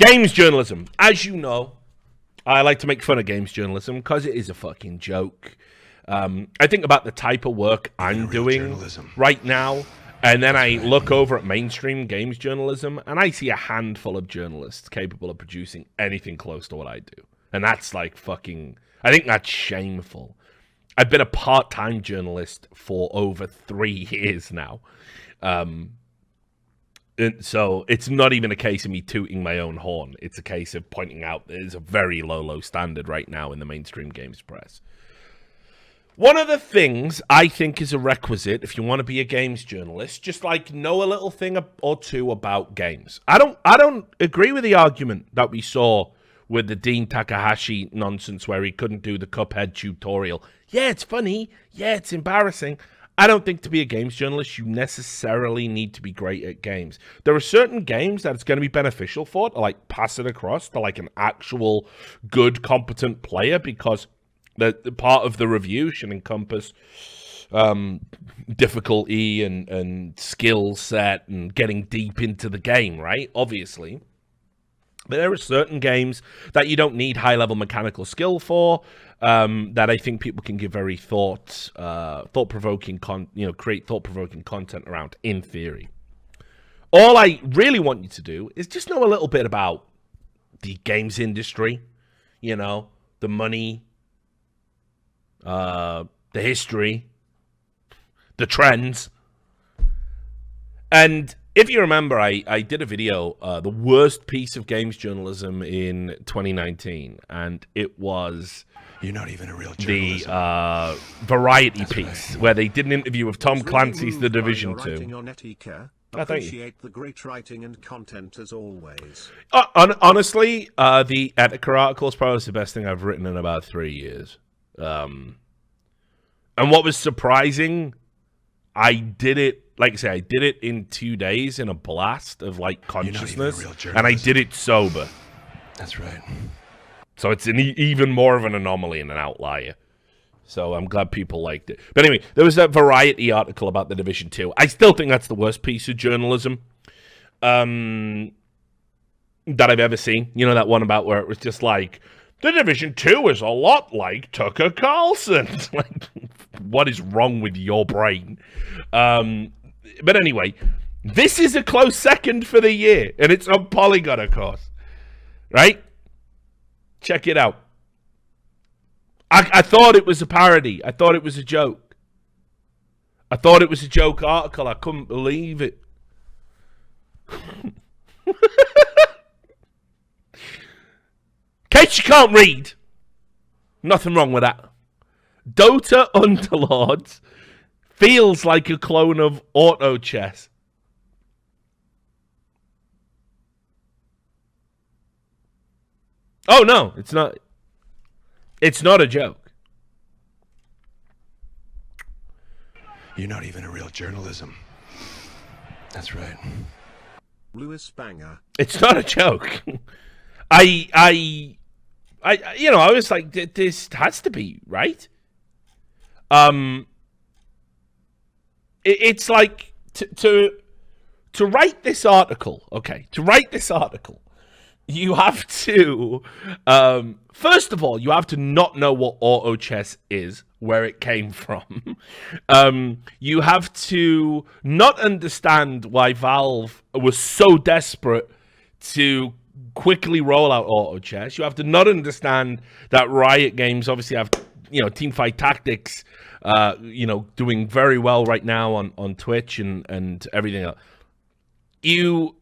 Games journalism. As you know, I like to make fun of games journalism because it is a fucking joke. I think about the type of work I'm doing right now, and then I look over at mainstream games journalism, and I see a handful of journalists capable of producing anything close to what I do. And that's like fucking... I think that's shameful. I've been a part-time journalist for over 3 years now. So it's not even a case of me tooting my own horn. It's a case of pointing out there's a very low standard right now in the mainstream games press. One of the things I think is a requisite if you want to be a games journalist, just like know a little thing or two about games. I don't agree with the argument that we saw with the Dean Takahashi nonsense where he couldn't do the Cuphead tutorial. Yeah, it's funny. Yeah, it's embarrassing. I don't think to be a games journalist, you necessarily need to be great at games. There are certain games that it's going to be beneficial for to like pass it across to like an actual good, competent player, because the part of the review should encompass difficulty and skill set and getting deep into the game, right? Obviously. But there are certain games that you don't need high-level mechanical skill for, that I think people can give very thought-provoking, create thought-provoking content around, in theory. All I really want you to do is just know a little bit about the games industry, the money, the history, the trends. And if you remember, I did a video, the worst piece of games journalism in 2019, and it was... You're not even a real journalist. The Variety piece, where they did an interview with Tom Clancy's The Division 2. Appreciate the great writing and content as always. Honestly, the Etika article is probably the best thing I've written in about 3 years. And what was surprising, I did it, like I say, I did it in 2 days in a blast of like consciousness, and I did it sober. That's right. So it's even more of an anomaly and an outlier. So I'm glad people liked it. But anyway, there was that Variety article about The Division 2. I still think that's the worst piece of journalism that I've ever seen. You know, that one about where it was just like, The Division 2 is a lot like Tucker Carlson. Like, what is wrong with your brain? But anyway, this is a close second for the year, and it's on Polygon, of course. Right? Check it out. I thought it was a parody. I thought it was a joke. I thought it was a joke article. I couldn't believe it. In case you can't read, nothing wrong with that. Dota Underlords feels like a clone of Auto Chess. Oh no, it's not. It's not a joke. You're not even a real journalism. That's right. Lewis Banger. It's not a joke. I was like, this has to be right. It's like to write this article. Okay, to write this article, you have to, first of all, you have to not know what auto chess is, where it came from. You have to not understand why Valve was so desperate to quickly roll out auto chess. You have to not understand that Riot Games obviously have, Teamfight Tactics, doing very well right now on Twitch and everything else. You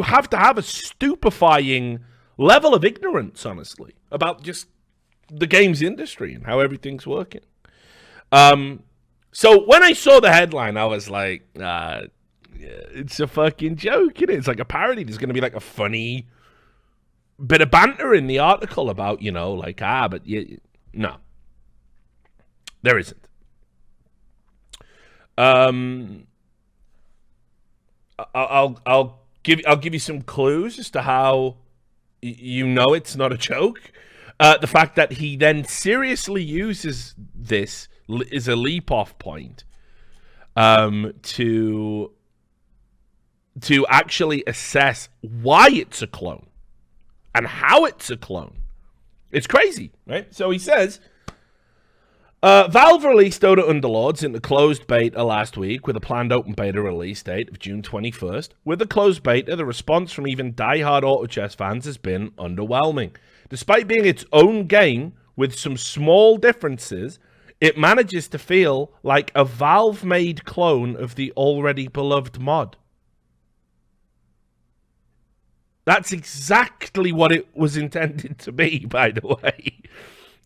have to have a stupefying level of ignorance, honestly, about just the games industry and how everything's working. So when I saw the headline, I was like, it's a fucking joke, isn't it? It's like a parody. There's going to be like a funny bit of banter in the article about, no, there isn't. I'll give you some clues as to how it's not a joke. The fact that he then seriously uses this is a leap-off point to to actually assess why it's a clone and how it's a clone. It's crazy, right? So he says, Valve released Dota Underlords into closed beta last week with a planned open beta release date of June 21st. With the closed beta, the response from even die-hard auto chess fans has been underwhelming. Despite being its own game with some small differences, it manages to feel like a Valve-made clone of the already beloved mod. That's exactly what it was intended to be, by the way.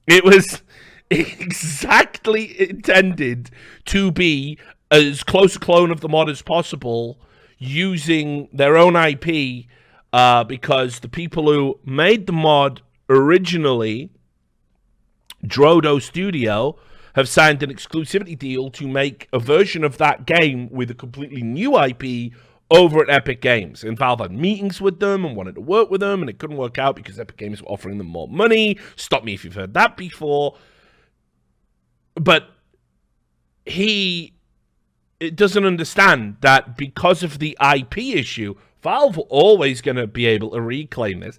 It was exactly intended to be as close a clone of the mod as possible, using their own IP, because the people who made the mod originally, Drodo Studio, have signed an exclusivity deal to make a version of that game with a completely new IP over at Epic Games. And Valve had meetings with them and wanted to work with them, and it couldn't work out because Epic Games were offering them more money. Stop me if you've heard that before. But it doesn't understand that because of the IP issue, Valve were always going to be able to reclaim this.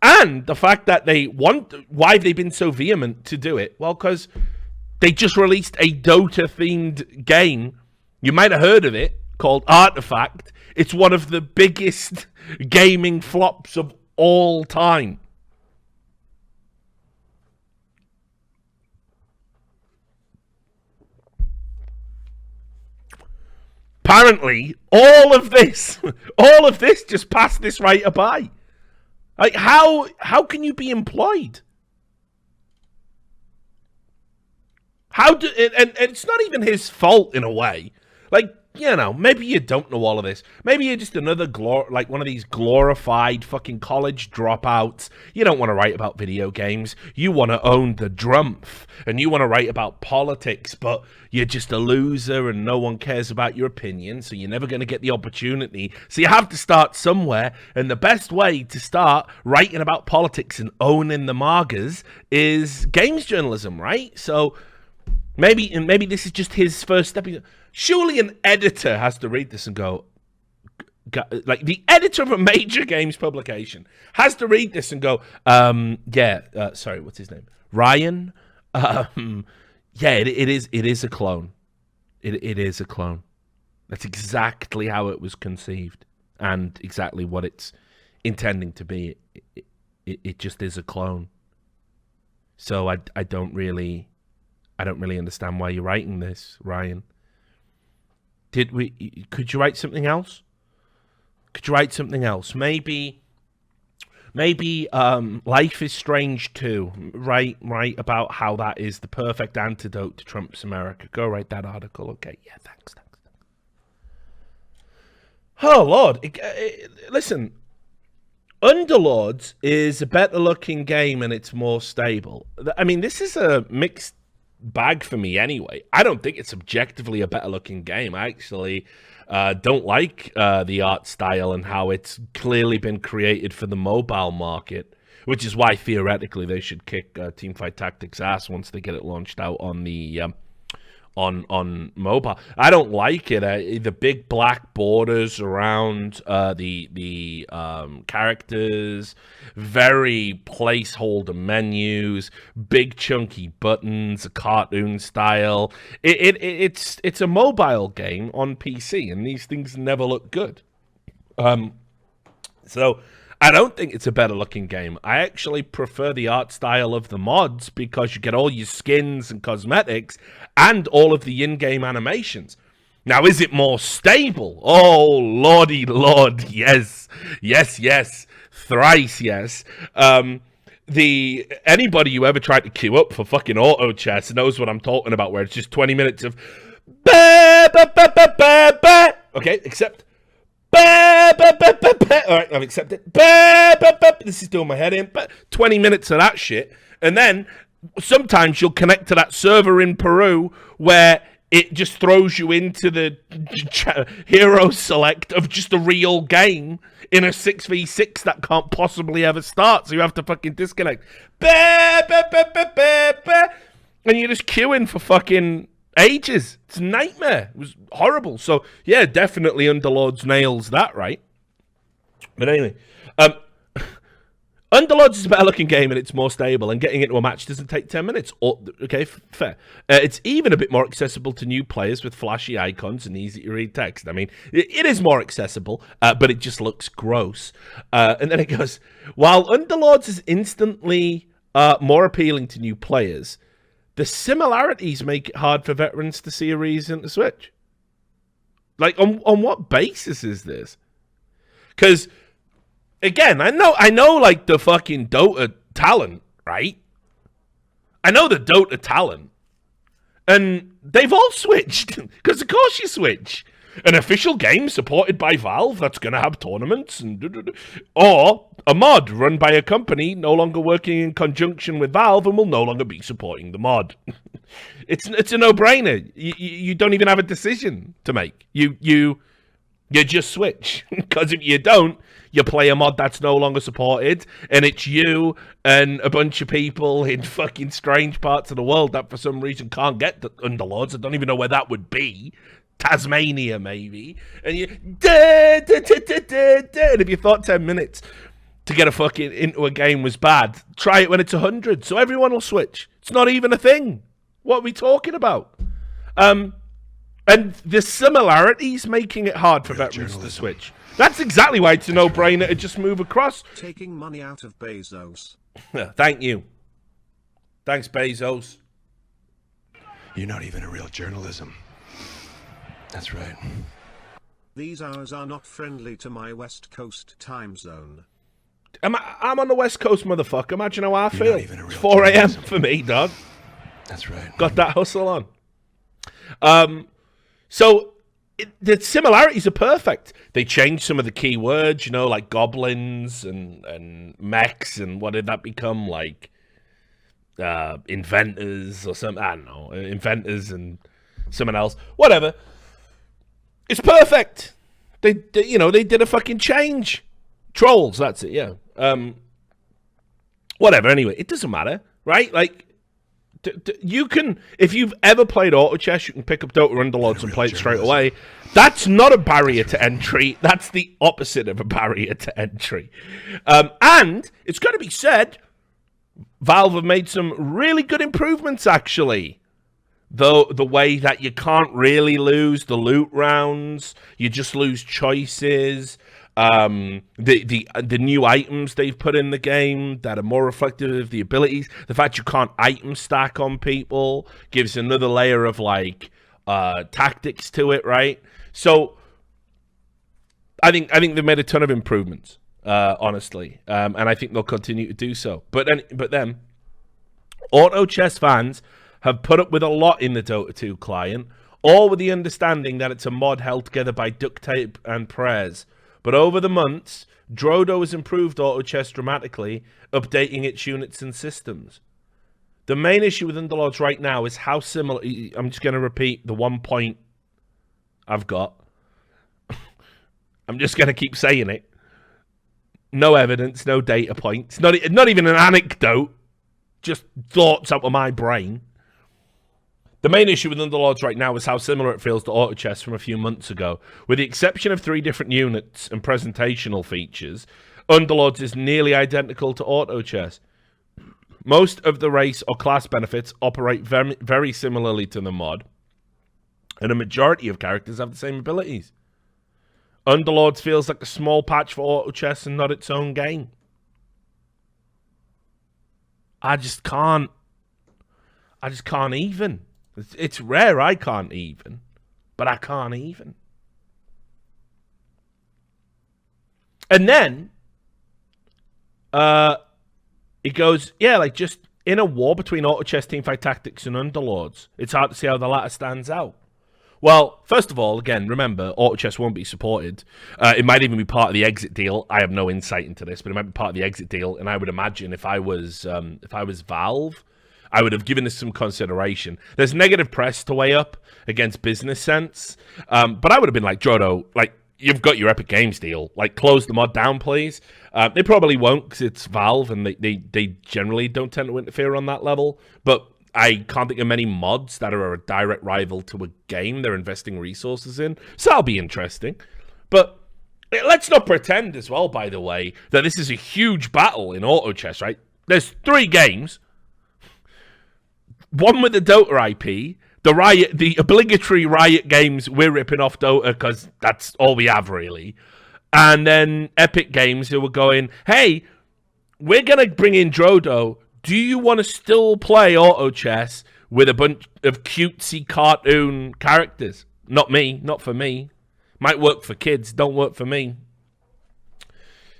And the fact that why have they been so vehement to do it? Well, because they just released a Dota-themed game. You might have heard of it, called Artifact. It's one of the biggest gaming flops of all time. Apparently, all of this just passed this writer by. Like, how can you be employed? And it's not even his fault in a way. Like, you know, maybe you don't know all of this. Maybe you're just another one of these glorified fucking college dropouts. You don't want to write about video games. You want to own the drumpf, and you want to write about politics, but you're just a loser and no one cares about your opinion, so you're never going to get the opportunity. So you have to start somewhere, and the best way to start writing about politics and owning the margas is games journalism, right? So maybe this is just his first step. Surely an editor has to read this and go, like the editor of a major games publication has to read this and go, sorry, what's his name? Ryan? It is a clone. It is a clone. That's exactly how it was conceived and exactly what it's intending to be. It just is a clone. So I don't really understand why you're writing this, Ryan. Could you write something else? Could you write something else? Maybe Life is Strange too. Write about how that is the perfect antidote to Trump's America. Go write that article. Okay, yeah, thanks. Oh, Lord. Listen, Underlords is a better looking game and it's more stable. I mean, this is a mixed bag for me anyway. I don't think it's objectively a better looking game. I actually don't like the art style and how it's clearly been created for the mobile market, which is why theoretically they should kick Teamfight Tactics ass once they get it launched out on the on mobile. I don't like it. The big black borders around the characters, very placeholder menus, big chunky buttons, a cartoon style. It's a mobile game on PC, and these things never look good. So I don't think it's a better looking game. I actually prefer the art style of the mods because you get all your skins and cosmetics and all of the in-game animations. Now, is it more stable? Oh, lordy lord, yes. Thrice yes. Anybody who ever tried to queue up for fucking auto chess knows what I'm talking about, where it's just 20 minutes of okay, except alright, I've accepted. This is doing my head in. 20 minutes of that shit. And then sometimes you'll connect to that server in Peru where it just throws you into the hero select of just a real game in a 6v6 that can't possibly ever start. So you have to fucking disconnect. And you're just queuing for fucking Ages. It's a nightmare. It was horrible. So, yeah, definitely Underlords nails that, right? But anyway, Underlords is a better looking game and it's more stable, and getting into a match doesn't take 10 minutes. Okay, fair. It's even a bit more accessible to new players with flashy icons and easy to read text. I mean, it is more accessible, but it just looks gross. And then it goes, while Underlords is instantly more appealing to new players, the similarities make it hard for veterans to see a reason to switch. Like, on what basis is this? Because, again, I know, like, the fucking Dota talent, right? I know the Dota talent. And they've all switched. Because, of course, you switch. An official game supported by Valve that's going to have tournaments. Or a mod run by a company no longer working in conjunction with Valve and will no longer be supporting the mod. It's a no-brainer. You don't even have a decision to make. You just switch. Because if you don't, you play a mod that's no longer supported, and it's you and a bunch of people in fucking strange parts of the world that for some reason can't get the Underlords. I don't even know where that would be. Tasmania, maybe. And you... And if you thought 10 minutes to get a fucking into a game was bad, try it when it's 100, so everyone will switch. It's not even a thing. What are we talking about? And the similarities making it hard for veterans to switch. That's exactly why it's a no-brainer to just move across. Taking money out of Bezos. Thank you. Thanks, Bezos. You're not even a real journalism. That's right. These hours are not friendly to my West Coast time zone. I'm on the West Coast, motherfucker. Imagine how I feel. Not even a real It's 4 a.m. journalism. for me, dog. That's right. Got that hustle on. So the similarities are perfect. They changed some of the key words, you know, like goblins and mechs, and what did that become? Like inventors or something. I don't know. Inventors and someone else. Whatever. It's perfect. They did a fucking change. Trolls, that's it, yeah. Whatever, anyway, it doesn't matter, right? Like, you can, if you've ever played auto chess, you can pick up Dota Underlords and play it straight away. That's not a barrier to entry. That's the opposite of a barrier to entry. And it's got to be said, Valve have made some really good improvements, actually. Though the way that you can't really lose the loot rounds, you just lose choices. The new items they've put in the game that are more reflective of the abilities. The fact you can't item stack on people gives another layer of like tactics to it, right? So I think they've made a ton of improvements, honestly, and I think they'll continue to do so. But then, auto chess fans have put up with a lot in the Dota 2 client, all with the understanding that it's a mod held together by duct tape and prayers. But over the months, Drodo has improved auto chess dramatically, updating its units and systems. The main issue with Underlords right now is how similar... I'm just going to repeat the one point I've got. I'm just going to keep saying it. No evidence, no data points, not even an anecdote, just thoughts out of my brain. The main issue with Underlords right now is how similar it feels to auto chess from a few months ago. With the exception of 3 different units and presentational features, Underlords is nearly identical to auto chess. Most of the race or class benefits operate very, very similarly to the mod, and a majority of characters have the same abilities. Underlords feels like a small patch for auto chess and not its own game. I just can't even. It's rare I can't even, but I can't even. And then, it goes, yeah, like just in a war between auto chess, teamfight tactics, and Underlords, it's hard to see how the latter stands out. Well, first of all, again, remember, auto chess won't be supported. It might even be part of the exit deal. I have no insight into this, but it might be part of the exit deal. And I would imagine if I was Valve, I would have given this some consideration. There's negative press to weigh up against business sense, but I would have been like, Drodo, like, you've got your Epic Games deal. Like, close the mod down, please. They probably won't because it's Valve, and they generally don't tend to interfere on that level. But I can't think of many mods that are a direct rival to a game they're investing resources in. So that'll be interesting. But let's not pretend as well, by the way, that this is a huge battle in auto chess, right? There's 3 games. One with the Dota IP, the obligatory Riot games we're ripping off Dota because that's all we have, really. And then Epic Games who were going, hey, we're going to bring in Drodo. Do you want to still play auto chess with a bunch of cutesy cartoon characters? Not me. Not for me. Might work for kids. Don't work for me.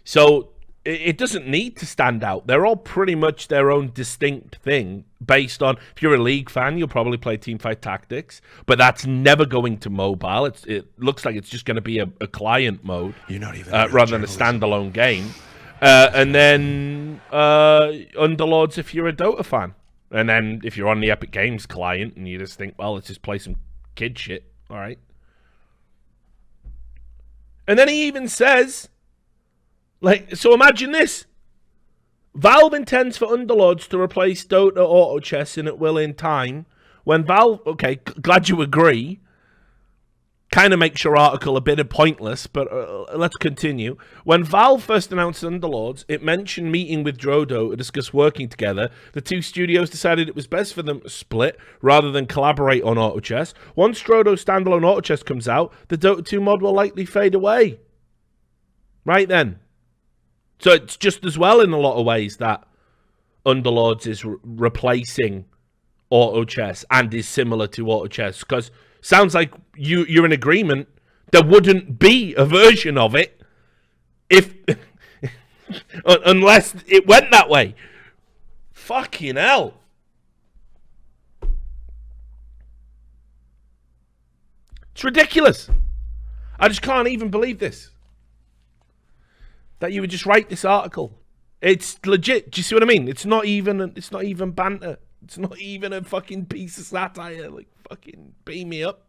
So it doesn't need to stand out. They're all pretty much their own distinct thing based on, if you're a League fan, you'll probably play Teamfight Tactics, but that's never going to mobile. It looks like it's just going to be a client mode rather than a standalone game. And then Underlords if you're a Dota fan. And then if you're on the Epic Games client and you just think, well, let's just play some kid shit. All right. And then he even says, like, so imagine this. Valve intends for Underlords to replace Dota Auto Chess, and it will in time. When Valve, okay, glad you agree. Kind of makes your article a bit pointless, but let's continue. When Valve first announced Underlords, it mentioned meeting with Drodo to discuss working together. The 2 studios decided it was best for them to split rather than collaborate on Auto Chess. Once Drodo's standalone Auto Chess comes out, the Dota 2 mod will likely fade away. Right then. So it's just as well in a lot of ways that Underlords is replacing Auto Chess and is similar to Auto Chess, because sounds like you're in agreement there wouldn't be a version of it if unless it went that way. Fucking hell. It's ridiculous. I just can't even believe this. That you would just write this article. It's legit. Do you see what I mean? It's not even banter. It's not even a fucking piece of satire. Like, fucking beam me up.